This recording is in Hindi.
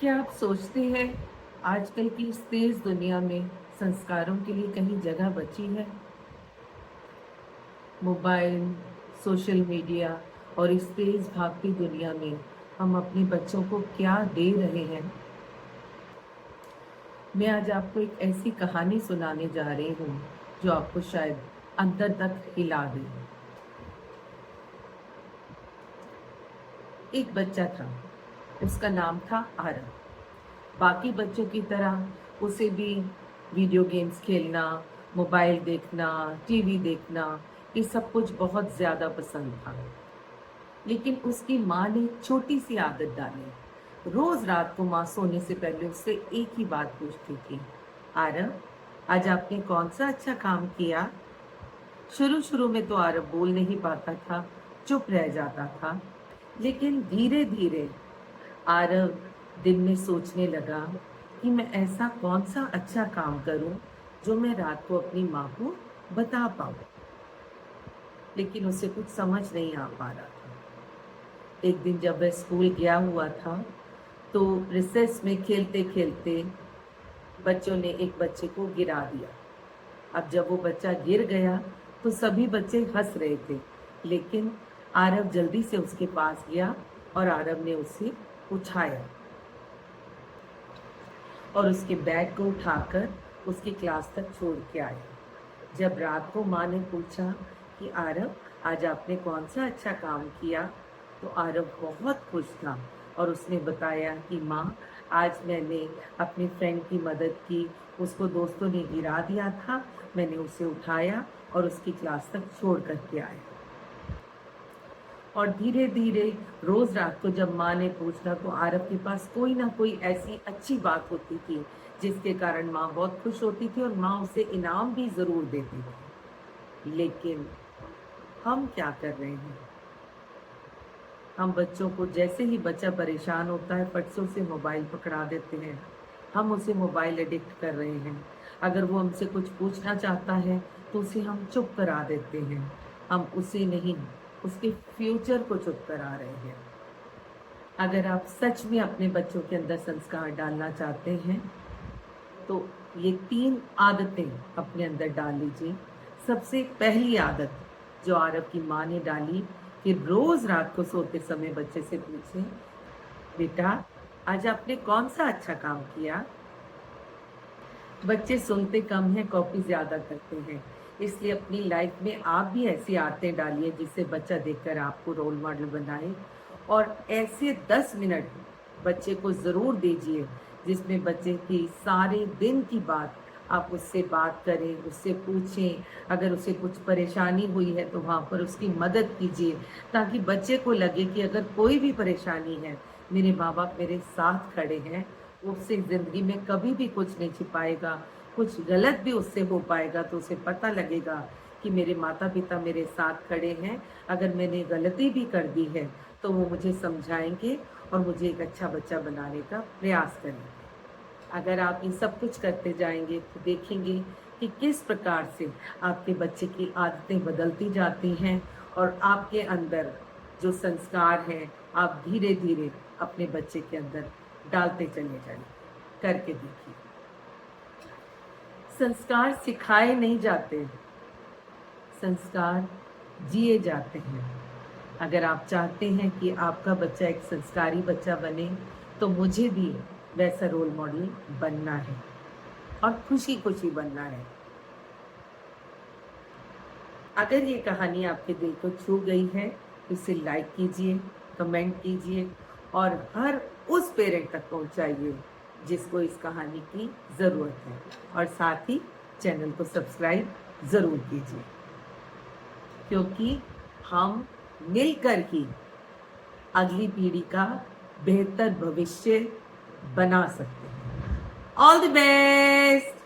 क्या आप सोचते हैं आजकल की इस तेज दुनिया में संस्कारों के लिए कहीं जगह बची है? मोबाइल, सोशल मीडिया और इस तेज भागती दुनिया में हम अपने बच्चों को क्या दे रहे हैं? मैं आज आपको एक ऐसी कहानी सुनाने जा रही हूँ जो आपको शायद अंदर तक हिला दे। एक बच्चा था, उसका नाम था आरव। बाकी बच्चों की तरह उसे भी वीडियो गेम्स खेलना, मोबाइल देखना, टीवी देखना, ये सब कुछ बहुत ज़्यादा पसंद था। लेकिन उसकी माँ ने एक छोटी सी आदत डाली। रोज़ रात को माँ सोने से पहले उससे एक ही बात पूछती थी, आरव, आज आपने कौन सा अच्छा काम किया? शुरू शुरू में तो आरव बोल नहीं पाता था, चुप रह जाता था। लेकिन धीरे धीरे आरव दिन में सोचने लगा कि मैं ऐसा कौन सा अच्छा काम करूं जो मैं रात को अपनी माँ को बता पाऊं। लेकिन उसे कुछ समझ नहीं आ पा रहा था। एक दिन जब वह स्कूल गया हुआ था तो रिसेस में खेलते खेलते बच्चों ने एक बच्चे को गिरा दिया। अब जब वो बच्चा गिर गया तो सभी बच्चे हंस रहे थे, लेकिन आरव जल्दी से उसके पास गया और आरव ने उसे उठाया और उसके बैग को उठाकर उसकी क्लास तक छोड़ के आया। जब रात को माँ ने पूछा कि आरव, आज आपने कौन सा अच्छा काम किया, तो आरव बहुत खुश था और उसने बताया कि माँ, आज मैंने अपने फ्रेंड की मदद की। उसको दोस्तों ने गिरा दिया था, मैंने उसे उठाया और उसकी क्लास तक छोड़ करके आया। और धीरे धीरे रोज रात को जब माँ ने पूछना तो आरव के पास कोई ना कोई ऐसी अच्छी बात होती थी जिसके कारण माँ बहुत खुश होती थी और माँ उसे इनाम भी जरूर देती थी। लेकिन हम क्या कर रहे हैं? हम बच्चों को, जैसे ही बच्चा परेशान होता है, फट से उसे मोबाइल पकड़ा देते हैं। हम उसे मोबाइल एडिक्ट कर रहे हैं। अगर वो हमसे कुछ पूछना चाहता है तो उसे हम चुप करा देते हैं। हम उसे नहीं, उसके फ्यूचर को चुप करा रहे हैं। अगर आप सच में अपने बच्चों के अंदर संस्कार डालना चाहते हैं तो ये 3 आदतें अपने अंदर डाल लीजिए। सबसे पहली आदत जो आरव की माँ ने डाली कि रोज रात को सोते समय बच्चे से पूछें, बेटा, आज आपने कौन सा अच्छा काम किया? बच्चे सुनते कम हैं, कॉपी ज्यादा करते हैं। इसलिए अपनी लाइफ में आप भी ऐसी आदतें डालिए जिससे बच्चा देखकर आपको रोल मॉडल बनाए। और ऐसे 10 मिनट बच्चे को जरूर दीजिए जिसमें बच्चे की सारे दिन की बात आप उससे बात करें, उससे पूछें। अगर उसे कुछ परेशानी हुई है तो वहाँ पर उसकी मदद कीजिए, ताकि बच्चे को लगे कि अगर कोई भी परेशानी है, मेरे माँ बाप मेरे साथ खड़े हैं। उससे ज़िंदगी में कभी भी कुछ नहीं छिपाएगा। कुछ गलत भी उससे हो पाएगा तो उसे पता लगेगा कि मेरे माता पिता मेरे साथ खड़े हैं। अगर मैंने गलती भी कर दी है तो वो मुझे समझाएंगे और मुझे एक अच्छा बच्चा बनाने का प्रयास करेंगे। अगर आप ये सब कुछ करते जाएंगे तो देखेंगे कि किस प्रकार से आपके बच्चे की आदतें बदलती जाती हैं और आपके अंदर जो संस्कार हैं आप धीरे धीरे अपने बच्चे के अंदर डालते चले जाएंगे। करके देखिए। संस्कार सिखाए नहीं जाते, संस्कार जिए जाते हैं। अगर आप चाहते हैं कि आपका बच्चा एक संस्कारी बच्चा बने तो मुझे भी वैसा रोल मॉडल बनना है और खुशी खुशी बनना है। अगर ये कहानी आपके दिल को छू गई है तो इसे लाइक कीजिए, कमेंट कीजिए और हर उस पेरेंट तक पहुंचाइए जिसको इस कहानी की ज़रूरत है। और साथ ही चैनल को सब्सक्राइब ज़रूर कीजिए, क्योंकि हम मिलकर ही अगली पीढ़ी का बेहतर भविष्य बना सकते हैं। All the best.